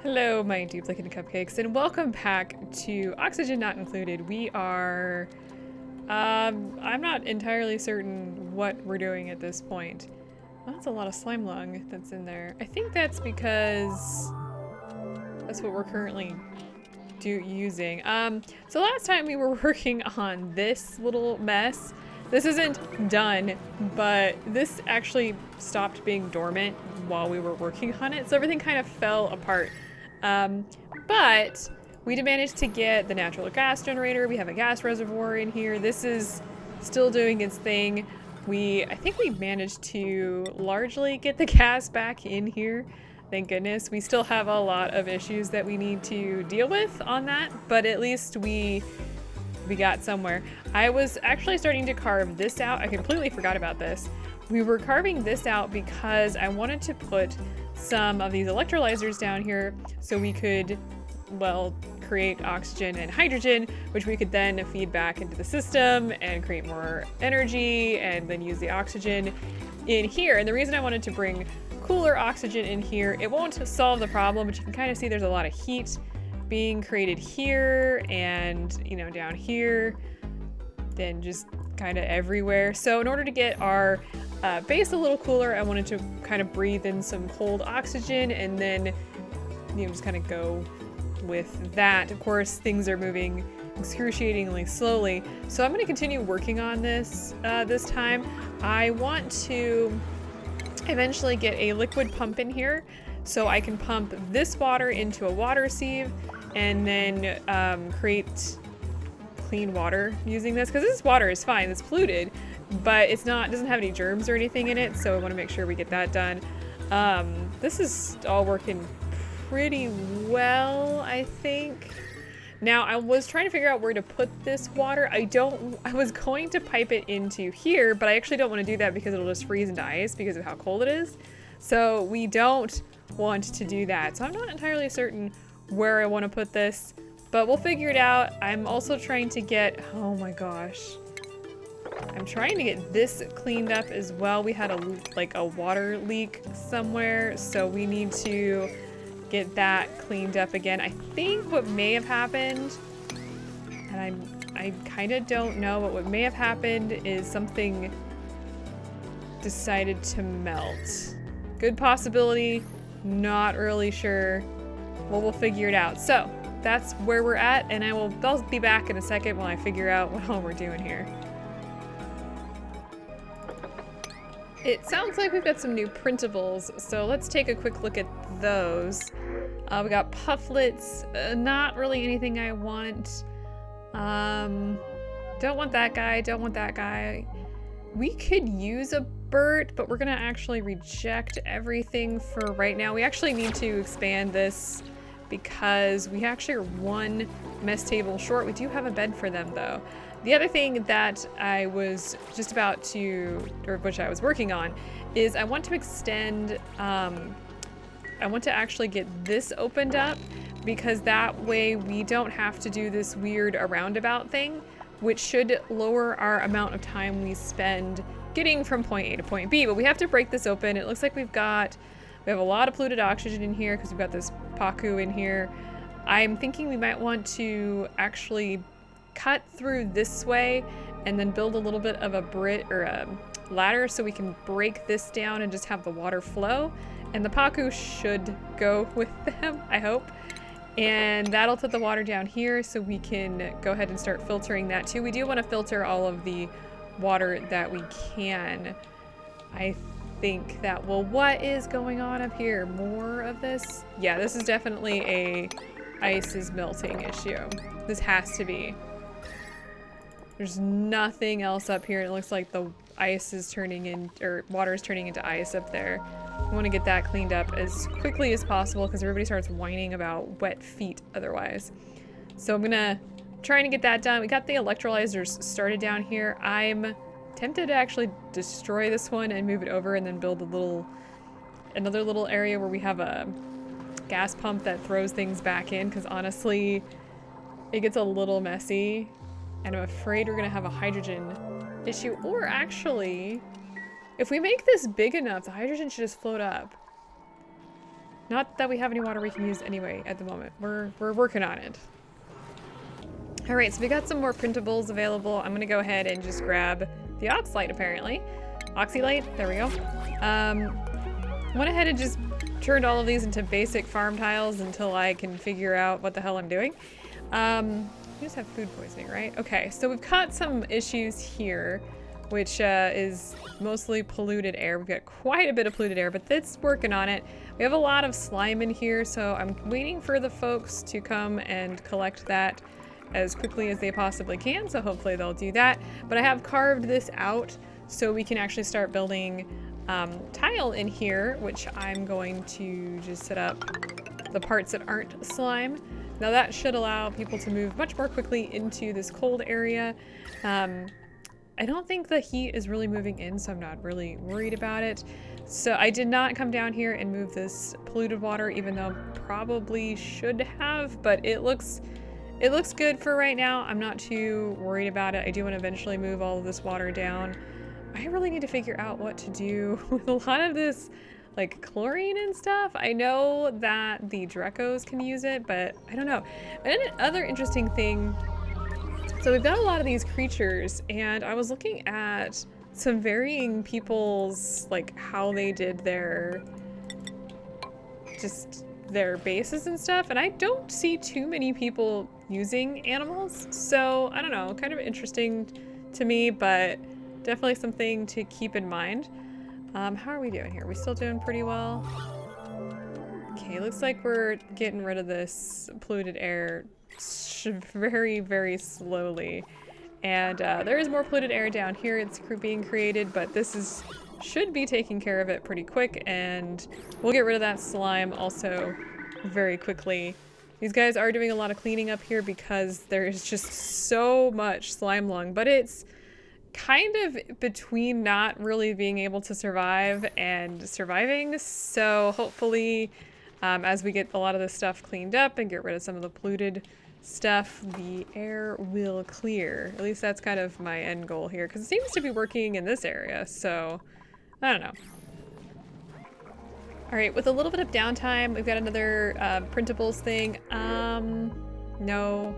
Hello, my duplicate cupcakes, and welcome back to Oxygen Not Included. We are, I'm not entirely certain what we're doing at this point. Well, that's a lot of slime lung that's in there. I think that's because that's what we're currently using. So last time we were working on this little mess. This isn't done, but this actually stopped being dormant while we were working on it, so everything kind of fell apart. But we did manage to get the natural gas generator. We have a gas reservoir in here. This is still doing its thing. I think we managed to largely get the gas back in here. Thank goodness. We still have a lot of issues that we need to deal with on that, but at least we got somewhere. I was actually starting to carve this out. I completely forgot about this. We were carving this out because I wanted to put some of these electrolyzers down here so we could, well, create oxygen and hydrogen, which we could then feed back into the system and create more energy and then use the oxygen in here. And the reason I wanted to bring cooler oxygen in here, it won't solve the problem, but you can kind of see there's a lot of heat being created here and, you know, down here, then just kind of everywhere. So in order to get our base a little cooler, I wanted to kind of breathe in some cold oxygen and then, you know, just kind of go with that. Of course, things are moving excruciatingly slowly, so I'm going to continue working on this this time. I want to eventually get a liquid pump in here so I can pump this water into a water sieve and then create clean water using this, because this water is fine, it's polluted, but doesn't have any germs or anything in it, so I want to make sure we get that done. This is all working pretty well, I think. Now, I was trying to figure out where to put this water. I was going to pipe it into here, but I actually don't want to do that because it'll just freeze into ice because of how cold it is. So we don't want to do that. So I'm not entirely certain where I want to put this, but we'll figure it out. I'm also trying to get, oh my gosh. I'm trying to get this cleaned up as well. We had a water leak somewhere, so we need to get that cleaned up again. I think what may have happened, and I kind of don't know, but what may have happened is something decided to melt. Good possibility, not really sure. Well, we'll figure it out. So that's where we're at, and I'll be back in a second when I figure out what all we're doing here. It sounds like we've got some new printables, so let's take a quick look at those. We got pufflets, not really anything I want. Don't want that guy, don't want that guy. We could use a Bert, but we're gonna actually reject everything for right now. We actually need to expand this because we actually are one mess table short. We do have a bed for them though. The other thing that I was just about to, or which I was working on, is I want to extend, I want to actually get this opened up because that way we don't have to do this weird roundabout thing, which should lower our amount of time we spend getting from point A to point B. But we have to break this open. It looks like we have a lot of polluted oxygen in here because we've got this paku in here. I'm thinking we might want to actually cut through this way and then build a little bit of a ladder so we can break this down and just have the water flow. And the paku should go with them, I hope. And that'll put the water down here so we can go ahead and start filtering that too. We do want to filter all of the water that we can. I think that, well, what is going on up here? More of this? Yeah, this is definitely a ice is melting issue. This has to be. There's nothing else up here. It looks like the ice is turning in, or water is turning into ice up there. I want to get that cleaned up as quickly as possible because everybody starts whining about wet feet otherwise. So I'm gonna try to get that done. We got the electrolyzers started down here. I'm tempted to actually destroy this one and move it over and then build another little area where we have a gas pump that throws things back in, because honestly, it gets a little messy. And I'm afraid we're gonna have a hydrogen issue. Or actually, if we make this big enough, the hydrogen should just float up. Not that we have any water we can use anyway at the moment. We're working on it. All right, so we got some more printables available. I'm gonna go ahead and just grab the Oxlight apparently. Oxylight, there we go. Went ahead and just turned all of these into basic farm tiles until I can figure out what the hell I'm doing. We just have food poisoning, right? Okay, so we've got some issues here, which is mostly polluted air. We've got quite a bit of polluted air, but that's working on it. We have a lot of slime in here, so I'm waiting for the folks to come and collect that as quickly as they possibly can, so hopefully they'll do that. But I have carved this out so we can actually start building tile in here, which I'm going to just set up the parts that aren't slime. Now that should allow people to move much more quickly into this cold area. I don't think the heat is really moving in, so I'm not really worried about it. So I did not come down here and move this polluted water, even though probably should have, but it looks good for right now. I'm not too worried about it. I do want to eventually move all of this water down. I really need to figure out what to do with a lot of this, like chlorine and stuff. I know that the Drecos can use it, but I don't know. And another interesting thing, so we've got a lot of these creatures, and I was looking at some varying people's, like how they did their bases and stuff, and I don't see too many people using animals, so I don't know, kind of interesting to me, but definitely something to keep in mind. How are we doing here? We still doing pretty well? Okay, looks like we're getting rid of this polluted air very, very slowly. And there is more polluted air down here. It's being created, but this should be taking care of it pretty quick, and we'll get rid of that slime also very quickly. These guys are doing a lot of cleaning up here because there's just so much slime lung, but it's kind of between not really being able to survive and surviving. So hopefully, as we get a lot of this stuff cleaned up and get rid of some of the polluted stuff, the air will clear. At least that's kind of my end goal here, because it seems to be working in this area, so I don't know. All right, with a little bit of downtime, we've got another printables thing. No,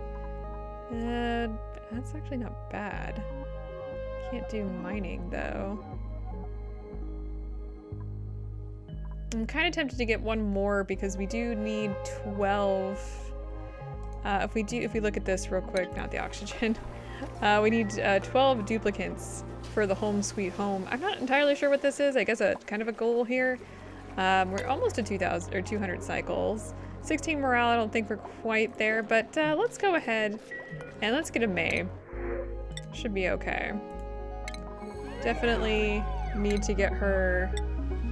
that's actually not bad. Can't do mining though. I'm kind of tempted to get one more because we do need 12. If we look at this real quick, not the oxygen, we need 12 duplicates for the home sweet home. I'm not entirely sure what this is. I guess a kind of a goal here. We're almost at 2,000 or 200 cycles. 16 morale. I don't think we're quite there, but let's go ahead and let's get a May. Should be okay. Definitely need to get her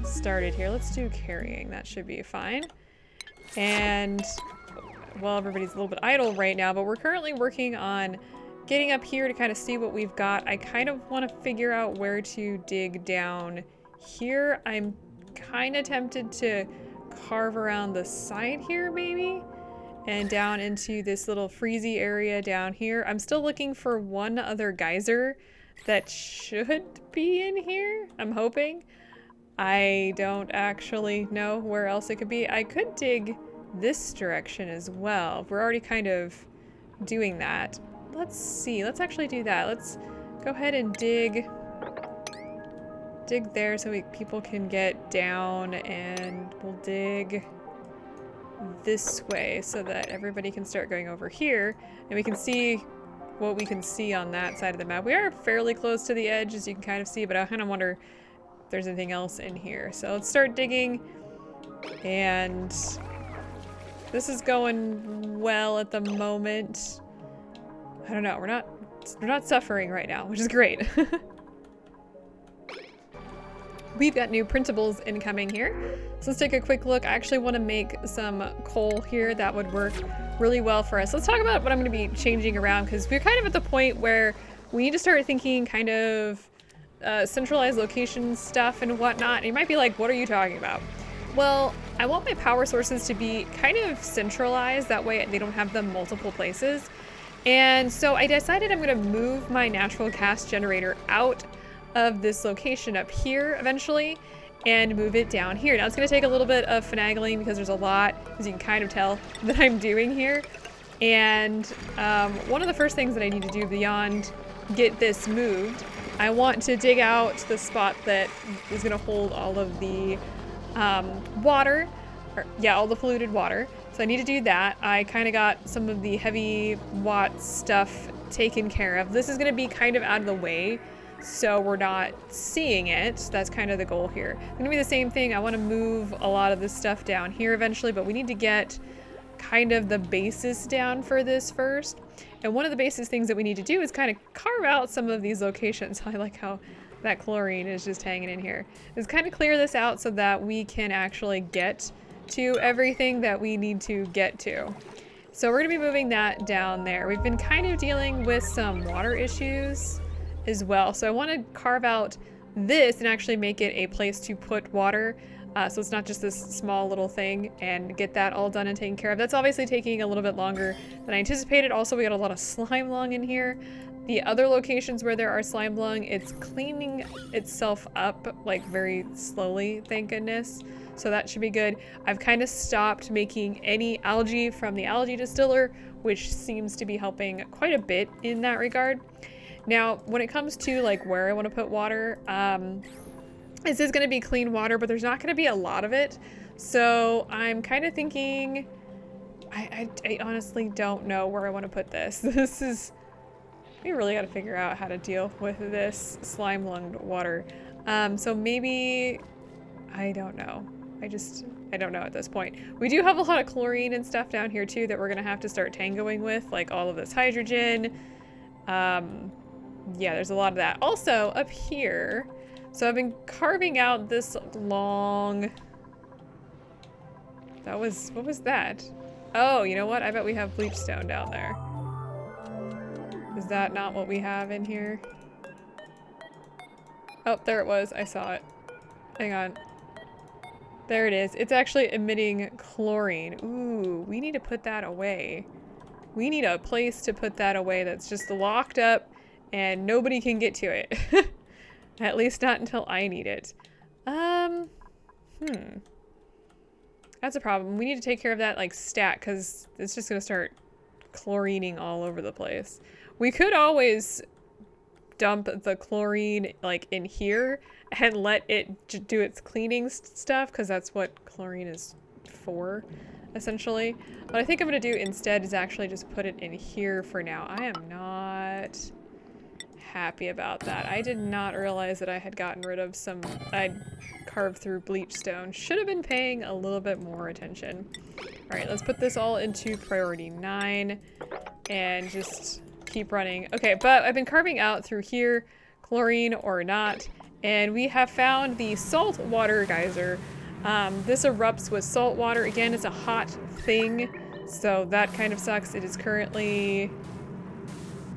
started here. Let's do carrying. That should be fine. And well, everybody's a little bit idle right now, but we're currently working on getting up here to kind of see what we've got. I kind of want to figure out where to dig down here. I'm kind of tempted to carve around the side here maybe, and down into this little freezy area down here. I'm still looking for one other geyser that should be in here, I'm hoping. I don't actually know where else it could be. I could dig this direction as well. We're already kind of doing that. Let's see, let's actually do that. Let's go ahead and dig there so people can get down, and we'll dig this way so that everybody can start going over here, and we can see what we can see on that side of the map. We are fairly close to the edge, as you can kind of see, but I kind of wonder if there's anything else in here. So let's start digging, and this is going well at the moment. I don't know, we're not suffering right now, which is great. We've got new printables incoming here. So let's take a quick look. I actually want to make some coal here. That would work really well for us. Let's talk about what I'm going to be changing around, because we're kind of at the point where we need to start thinking kind of centralized location stuff and whatnot. And you might be like, what are you talking about? Well, I want my power sources to be kind of centralized. That way they don't have them multiple places. And so I decided I'm going to move my natural gas generator out of this location up here eventually, and move it down here. Now it's gonna take a little bit of finagling because there's a lot, as you can kind of tell, that I'm doing here. And one of the first things that I need to do beyond get this moved, I want to dig out the spot that is gonna hold all of the water, all the polluted water. So I need to do that. I kind of got some of the heavy watt stuff taken care of. This is gonna be kind of out of the way, so we're not seeing it. That's kind of the goal here. It's gonna be the same thing. I wanna move a lot of this stuff down here eventually, but we need to get kind of the basis down for this first. And one of the basis things that we need to do is kind of carve out some of these locations. I like how that chlorine is just hanging in here. Just kind of clear this out so that we can actually get to everything that we need to get to. So we're gonna be moving that down there. We've been kind of dealing with some water issues as well. So I want to carve out this and actually make it a place to put water. So it's not just this small little thing, and get that all done and taken care of. That's obviously taking a little bit longer than I anticipated. Also, we got a lot of slime lung in here. The other locations where there are slime lung, it's cleaning itself up like very slowly, thank goodness. So that should be good. I've kind of stopped making any algae from the algae distiller, which seems to be helping quite a bit in that regard. Now, when it comes to like where I want to put water, this is going to be clean water, but there's not going to be a lot of it. So I'm kind of thinking, I honestly don't know where I want to put this. We really got to figure out how to deal with this slime lunged water. So maybe, I don't know. I don't know at this point. We do have a lot of chlorine and stuff down here too that we're going to have to start tangoing with, like all of this hydrogen. Yeah, there's a lot of that. Also up here, so I've been carving out this long, what was that? Oh, you know what? I bet we have bleach stone down there. Is that not what we have in here? Oh, there it was. I saw it. Hang on. There it is. It's actually emitting chlorine. Ooh, we need to put that away. We need a place to put that away that's just locked up and nobody can get to it. At least not until I need it. That's a problem. We need to take care of that like stat, because it's just gonna start chlorining all over the place. We could always dump the chlorine like in here and let it do its cleaning stuff, because that's what chlorine is for, essentially. What I think I'm gonna do instead is actually just put it in here for now. I am not happy about that. I did not realize that I had gotten rid of some, I'd carved through bleach stone. Should have been paying a little bit more attention. All right, let's put this all into priority 9 and just keep running. Okay, but I've been carving out through here, chlorine or not, and we have found the salt water geyser. This erupts with salt water. Again, it's a hot thing, so that kind of sucks. It is currently,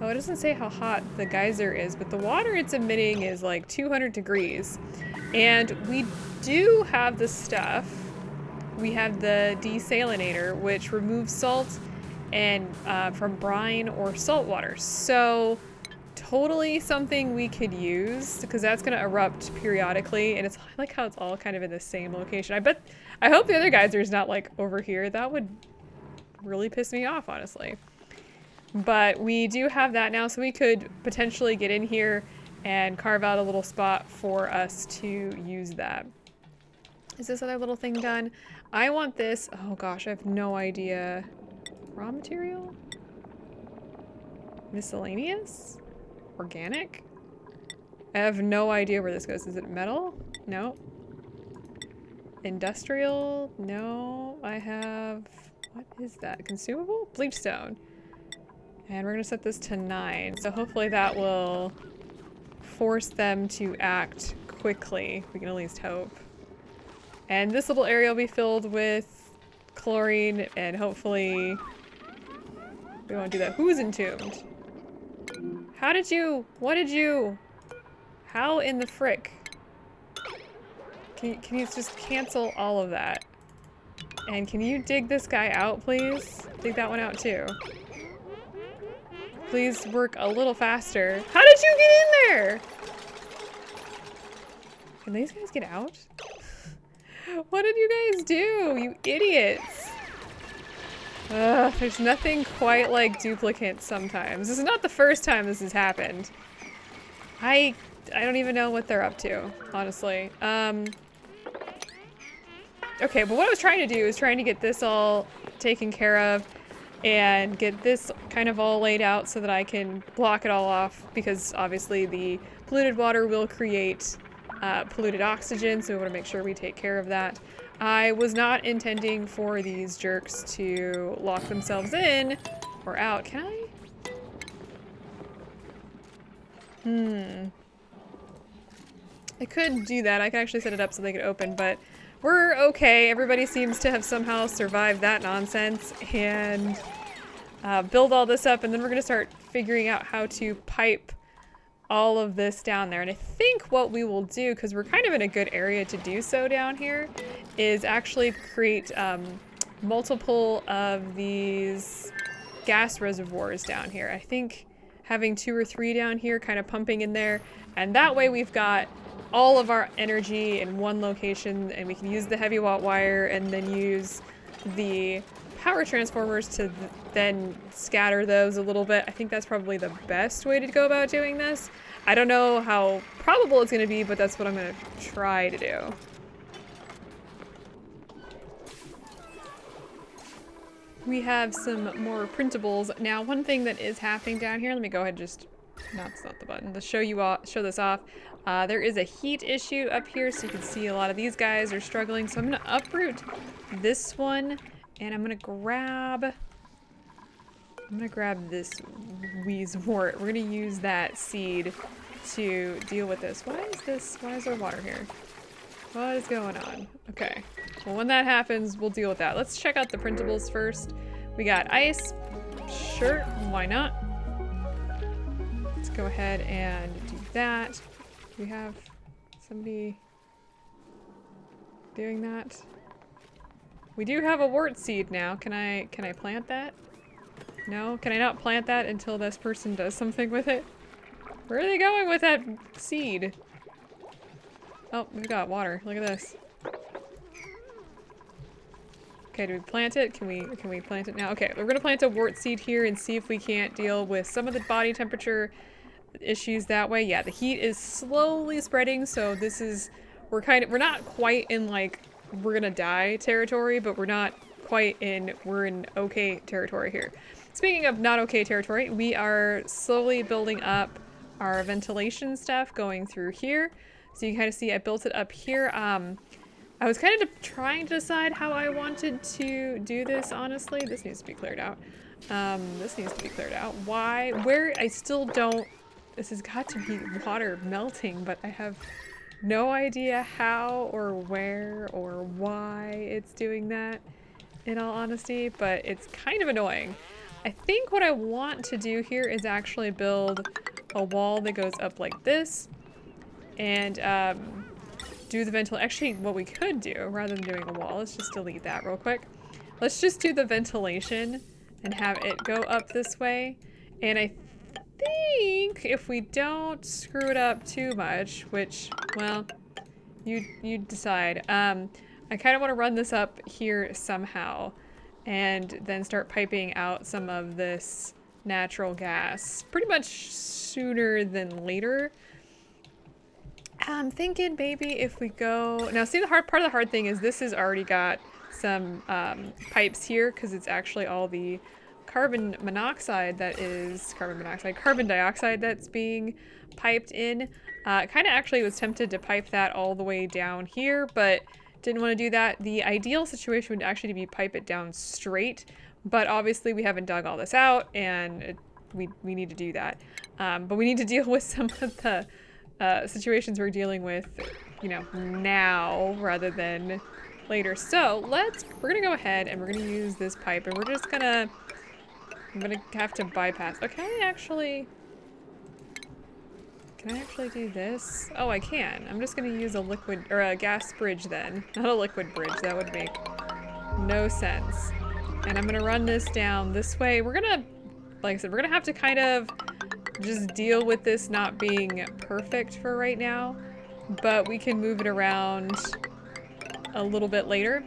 oh, it doesn't say how hot the geyser is, but the water it's emitting is like 200 degrees. And we do have the stuff. We have the desalinator, which removes salt and from brine or salt water. So totally something we could use, because that's going to erupt periodically, and it's I like how it's all kind of in the same location. I hope the other geyser is not like over here. That would really piss me off, honestly. But we do have that now, so we could potentially get in here and carve out a little spot for us to use that. Is this other little thing done? I want this, oh gosh, I have no idea. Raw material? Miscellaneous? Organic? I have no idea where this goes. Is it metal? No. Industrial? No. I have, what is that? Consumable? Bleach stone. And we're gonna set this to 9. So hopefully that will force them to act quickly. We can at least hope. And this little area will be filled with chlorine, and hopefully we won't do that. Who's entombed? How did you, what did you, how in the frick? Can you just cancel all of that? And can you dig this guy out, please? Dig that one out too. Please work a little faster. How did you get in there? Can these guys get out? What did you guys do, you idiots? Ugh, there's nothing quite like duplicates sometimes. This is not the first time this has happened. I don't even know what they're up to, honestly. Okay, but what I was trying to do is trying to get this all taken care of and get this kind of all laid out so that I can block it all off, because obviously the polluted water will create polluted oxygen, so we want to make sure we take care of that. I was not intending for these jerks to lock themselves in or out. Can I? I could do that. I could actually set it up so they could open, but we're okay. Everybody seems to have somehow survived that nonsense and build all this up, and then we're gonna start figuring out how to pipe all of this down there. And I think what we will do, because we're kind of in a good area to do so down here, is actually create multiple of these gas reservoirs down here. I think having 2 or 3 down here kind of pumping in there, and that way we've got all of our energy in one location, and we can use the heavy watt wire and then use the power transformers to then scatter those a little bit. I think that's probably the best way to go about doing this. I don't know how probable it's going to be, but that's what I'm going to try to do. We have some more printables. Now, one thing that is happening down here, let me go ahead and just, no, it's not the button, to show you all, show this off. There is a heat issue up here, so you can see a lot of these guys are struggling. So I'm gonna uproot this one, and I'm gonna grab this wheezewort. We're gonna use that seed to deal with this. Why is there water here? What is going on? Okay. Well, when that happens, we'll deal with that. Let's check out the printables first. We got ice. Sure, why not? Let's go ahead and do that. Do we have somebody doing that? We do have a wart seed now. Can I plant that? No? Can I not plant that until this person does something with it? Where are they going with that seed? Oh, we've got water. Look at this. Okay, do we plant it? Can we plant it now? Okay, we're gonna plant a wart seed here and see if we can't deal with some of the body temperature issues that way. Yeah, the heat is slowly spreading, so this is, we're not quite in like we're gonna die territory, but we're in okay territory here. Speaking of not okay territory, we are slowly building up our ventilation stuff going through here. So you can kind of see I built it up here. I was kind of trying to decide how I wanted to do this, honestly. This needs to be cleared out. This needs to be cleared out. Why? Where? I still don't... This has got to be water melting, but I have no idea how or where or why it's doing that, in all honesty, but it's kind of annoying. I think what I want to do here is actually build a wall that goes up like this, and do the ventilation. Actually, what we could do, rather than doing a wall, let's just delete that real quick. Let's just do the ventilation and have it go up this way. And I think if we don't screw it up too much, which, well, you decide. I kind of want to run this up here somehow and then start piping out some of this natural gas pretty much sooner than later. I'm thinking maybe if we go... Now, see, the part of the hard thing is this has already got some pipes here, because it's actually all the carbon dioxide that's being piped in. Kind of actually was tempted to pipe that all the way down here, but didn't want to do that. The ideal situation would actually be pipe it down straight, but obviously we haven't dug all this out, and we need to do that. But we need to deal with some of the situations we're dealing with, you know, now rather than later. So we're gonna go ahead and we're gonna use this pipe, and we're just I'm gonna have to bypass. Can I actually do this? Oh, I can. I'm just gonna use a liquid or a gas bridge then, not a liquid bridge. That would make no sense. And I'm gonna run this down this way. We're gonna, like I said, we're gonna have to kind of just deal with this not being perfect for right now, but we can move it around a little bit later.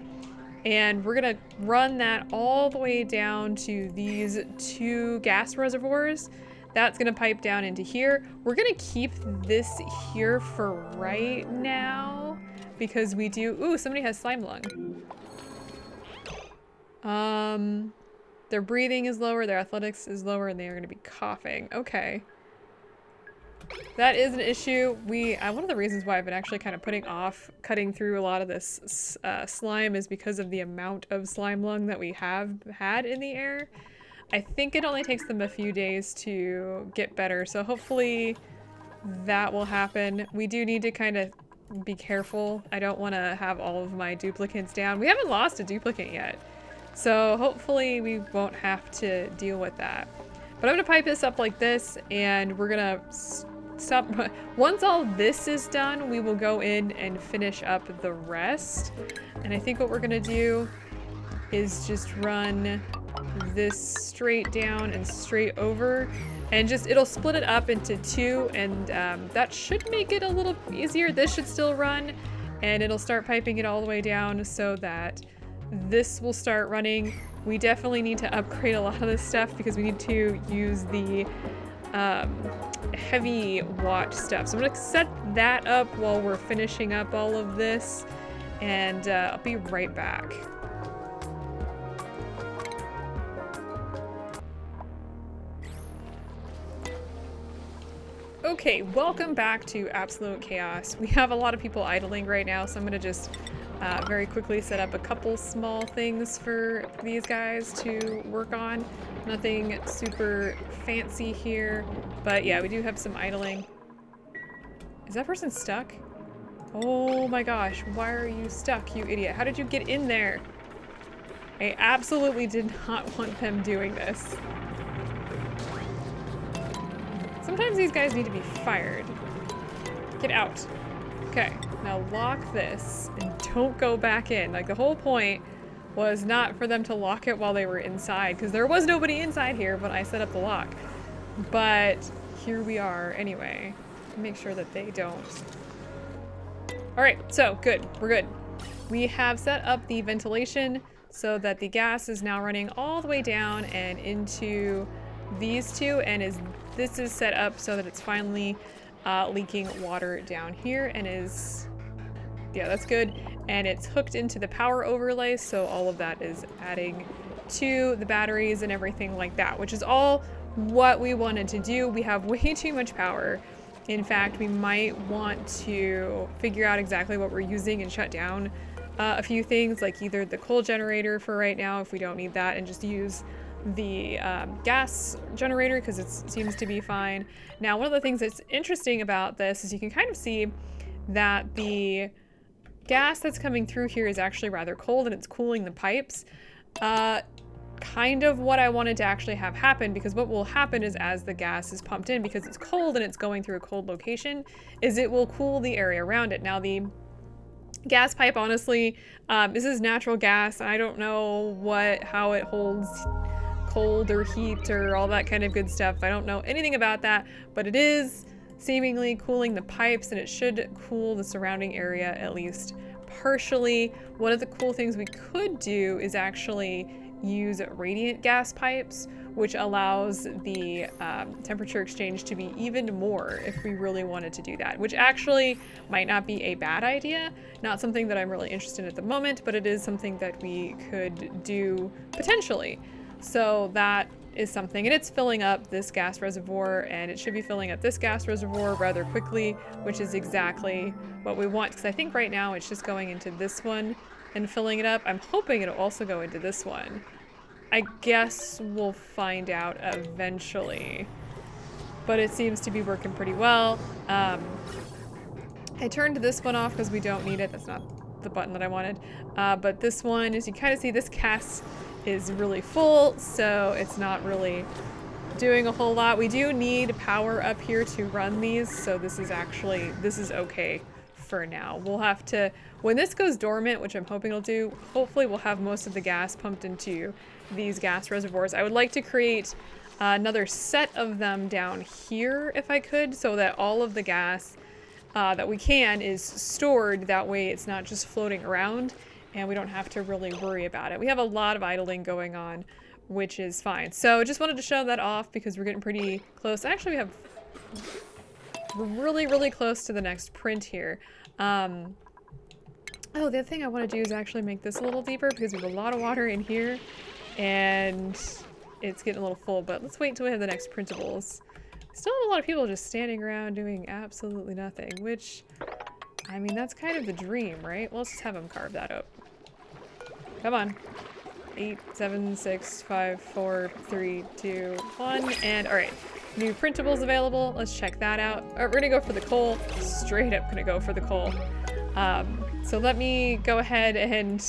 And we're gonna run that all the way down to these 2 gas reservoirs. That's gonna pipe down into here. We're gonna keep this here for right now because we do, ooh, somebody has slime lung. Their breathing is lower, their athletics is lower, and they are gonna be coughing. Okay. That is an issue. One of the reasons why I've been actually kind of putting off cutting through a lot of this slime is because of the amount of slime lung that we have had in the air. I think it only takes them a few days to get better, so hopefully that will happen. We do need to kind of be careful. I don't want to have all of my duplicates down. We haven't lost a duplicate yet, so hopefully we won't have to deal with that. But I'm gonna pipe this up like this, and we're gonna stop. Once all this is done, we will go in and finish up the rest. And I think what we're gonna do is just run this straight down and straight over, and just it'll split it up into 2, and that should make it a little easier. This should still run, and it'll start piping it all the way down so that this will start running. We definitely need to upgrade a lot of this stuff because we need to use the heavy watt stuff. So I'm gonna set that up while we're finishing up all of this, and I'll be right back. Okay, welcome back to Absolute Chaos. We have a lot of people idling right now, so I'm gonna just very quickly set up a couple small things for these guys to work on. Nothing super fancy here, but yeah, we do have some idling. Is that person stuck? Oh my gosh, why are you stuck, you idiot? How did you get in there? I absolutely did not want them doing this. Sometimes these guys need to be fired. Get out. Okay, now lock this and don't go back in. Like, the whole point was not for them to lock it while they were inside, because there was nobody inside here when I set up the lock. But here we are anyway. Make sure that they don't. All right, so good, we're good. We have set up the ventilation so that the gas is now running all the way down and into these 2, and this is set up so that it's finally leaking water down here, and yeah, that's good. And it's hooked into the power overlay, so all of that is adding to the batteries and everything like that, which is all what we wanted to do. We have way too much power. In fact, we might want to figure out exactly what we're using and shut down a few things, like either the coal generator for right now if we don't need that, and just use the gas generator because it seems to be fine. Now, one of the things that's interesting about this is you can kind of see that the gas that's coming through here is actually rather cold, and it's cooling the pipes. Kind of what I wanted to actually have happen, because what will happen is as the gas is pumped in, because it's cold and it's going through a cold location, is it will cool the area around it. Now, the gas pipe, honestly, this is natural gas, and I don't know how it holds cold or heat or all that kind of good stuff. I don't know anything about that, but it is seemingly cooling the pipes, and it should cool the surrounding area at least partially. One of the cool things we could do is actually use radiant gas pipes, which allows the temperature exchange to be even more if we really wanted to do that, which actually might not be a bad idea. Not something that I'm really interested in at the moment, but it is something that we could do potentially. So that is something, and it's filling up this gas reservoir, and it should be filling up this gas reservoir rather quickly, which is exactly what we want, because I think right now it's just going into this one and filling it up. I'm hoping it'll also go into this one. I guess we'll find out eventually, but it seems to be working pretty well. I turned this one off because we don't need it. That's not the button that I wanted. But this one, as you kind of see, this gas is really full, so it's not really doing a whole lot. We do need power up here to run these, so this is okay for now. We'll have to, when this goes dormant, which I'm hoping it'll do, hopefully we'll have most of the gas pumped into these gas reservoirs. I would like to create another set of them down here if I could, so that all of the gas that we can is stored. That way it's not just floating around and we don't have to really worry about it. We have a lot of idling going on, which is fine. So just wanted to show that off because we're getting pretty close. Actually, we're really, really close to the next print here. Oh, the other thing I want to do is actually make this a little deeper because we have a lot of water in here and it's getting a little full, but let's wait until we have the next printables. Still have a lot of people just standing around doing absolutely nothing, which, I mean, that's kind of the dream, right? Well, let's just have them carve that up. Come on. 8, 7, 6, 5, 4, 3, 2, 1, and all right. New printables available. Let's check that out. All right, we're gonna go for the coal. Straight up gonna go for the coal. So let me go ahead and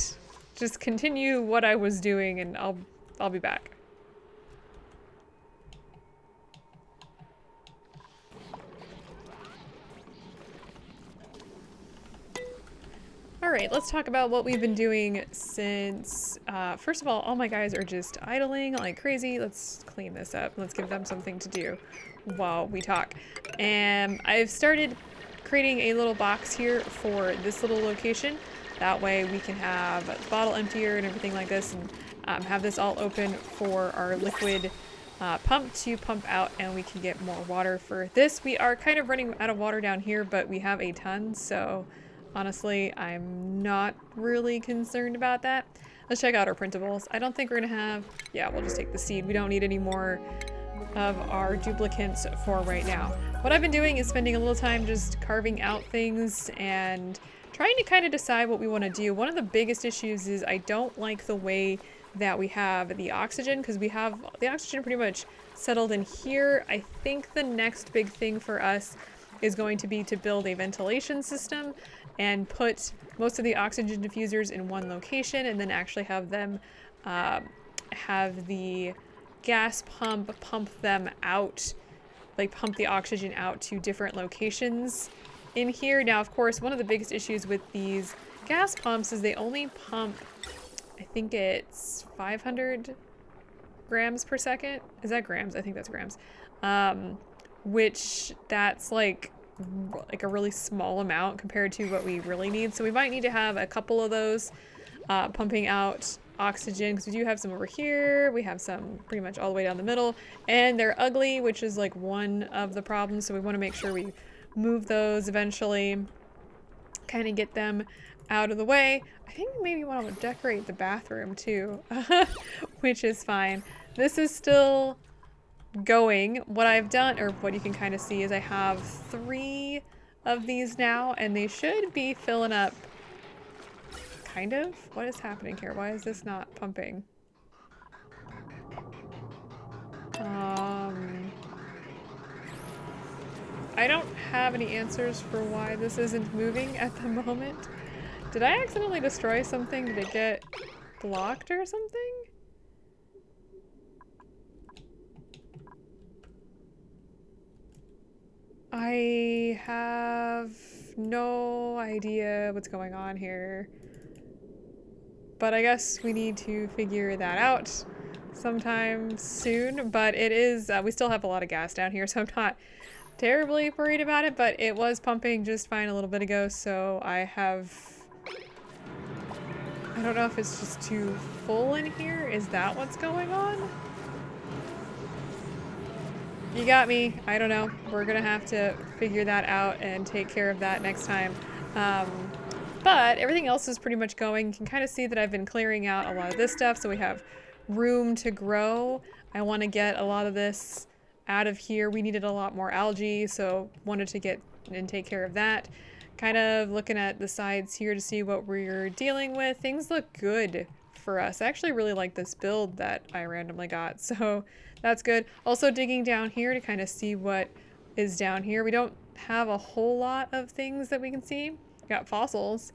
just continue what I was doing and I'll be back. Alright, let's talk about what we've been doing since, first of all my guys are just idling like crazy. Let's clean this up. Let's give them something to do while we talk. And I've started creating a little box here for this little location. That way we can have a bottle emptier and everything like this and have this all open for our liquid pump to pump out and we can get more water for this. We are kind of running out of water down here, but we have a ton, so honestly, I'm not really concerned about that. Let's check out our printables. I don't think we're gonna have, yeah, we'll just take the seed. We don't need any more of our duplicates for right now. What I've been doing is spending a little time just carving out things and trying to kind of decide what we want to do. One of the biggest issues is I don't like the way that we have the oxygen, because we have the oxygen pretty much settled in here. I think the next big thing for us is going to be to build a ventilation system and put most of the oxygen diffusers in one location and then actually have them have the gas pump them out, like pump the oxygen out to different locations in here. Now, of course, one of the biggest issues with these gas pumps is they only pump, I think it's 500 grams per second. Is that grams? I think that's grams. Which that's like a really small amount compared to what we really need. So we might need to have a couple of those pumping out oxygen, because we do have some over here. We have some pretty much all the way down the middle, and they're ugly, which is like one of the problems. So we want to make sure we move those eventually, kind of get them out of the way. I think maybe want to decorate the bathroom too, which is fine. This is still going. What I've done, or what you can kind of see, is I have 3 of these now, and they should be filling up. Kind of? What is happening here? Why is this not pumping? I don't have any answers for why this isn't moving at the moment. Did I accidentally destroy something? Did it get blocked or something? I have no idea what's going on here. But I guess we need to figure that out sometime soon. But it is, we still have a lot of gas down here, so I'm not terribly worried about it, but it was pumping just fine a little bit ago, so I don't know if it's just too full in here. Is that what's going on? You got me. I don't know. We're gonna have to figure that out and take care of that next time. But everything else is pretty much going. You can kind of see that I've been clearing out a lot of this stuff, so we have room to grow. I want to get a lot of this out of here. We needed a lot more algae, so wanted to get and take care of that. Kind of looking at the sides here to see what we're dealing with. Things look good for us. I actually really like this build that I randomly got, so that's good. Also digging down here to kind of see what is down here. We don't have a whole lot of things that we can see. Got fossils,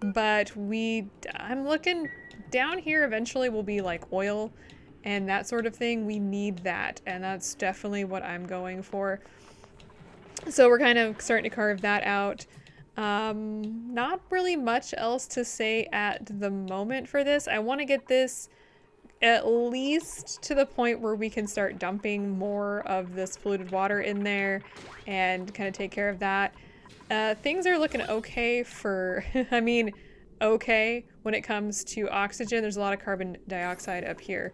but I'm looking down here. Eventually will be like oil and that sort of thing. We need that, and that's definitely what I'm going for. So we're kind of starting to carve that out. Not really much else to say at the moment for this. I want to get this at least to the point where we can start dumping more of this polluted water in there and kind of take care of that. Things are looking okay for, I mean, okay when it comes to oxygen. There's a lot of carbon dioxide up here,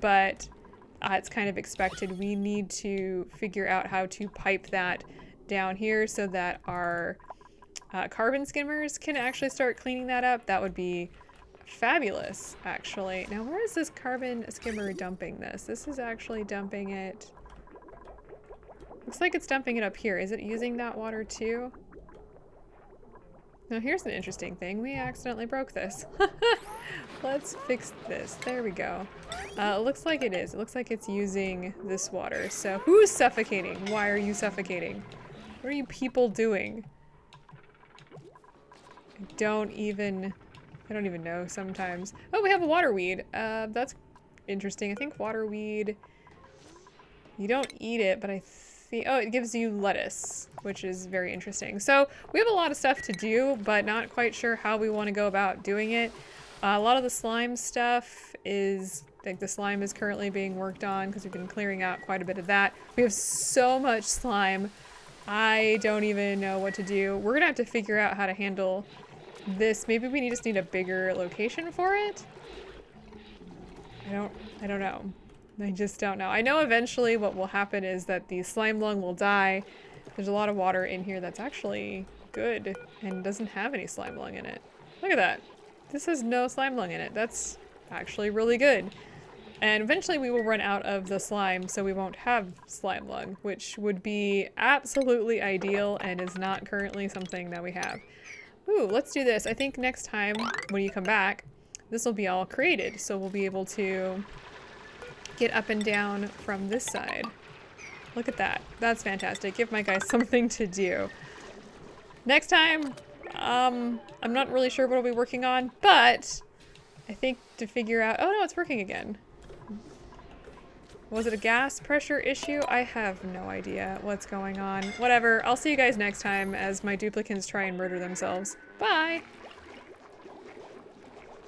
but it's kind of expected. We need to figure out how to pipe that down here so that our carbon skimmers can actually start cleaning that up. That would be fabulous, actually. Now, where is this carbon skimmer dumping this? This is actually dumping it. Looks like it's dumping it up here. Is it using that water too? Now, here's an interesting thing. We accidentally broke this. Let's fix this. There we go. It looks like it is. It looks like it's using this water. So, who's suffocating? Why are you suffocating? What are you people doing? I don't even know sometimes. Oh, we have a waterweed. That's interesting. I think waterweed, you don't eat it, but I think, oh, it gives you lettuce, which is very interesting. So we have a lot of stuff to do, but not quite sure how we want to go about doing it. A lot of the slime stuff is, I think the slime is currently being worked on because we've been clearing out quite a bit of that. We have so much slime. I don't even know what to do. We're gonna have to figure out how to handle this. Maybe we just need a bigger location for it? I don't know. I just don't know. I know eventually what will happen is that the slime lung will die. There's a lot of water in here that's actually good and doesn't have any slime lung in it. Look at that. This has no slime lung in it. That's actually really good. And eventually we will run out of the slime, so we won't have slime lung, which would be absolutely ideal and is not currently something that we have. Ooh, let's do this. I think next time when you come back, this will be all created. So we'll be able to get up and down from this side. Look at that. That's fantastic. Give my guys something to do. Next time, I'm not really sure what I'll be working on, but I think to figure out, oh no, it's working again. Was it a gas pressure issue? I have no idea what's going on. Whatever, I'll see you guys next time as my duplicants try and murder themselves. Bye!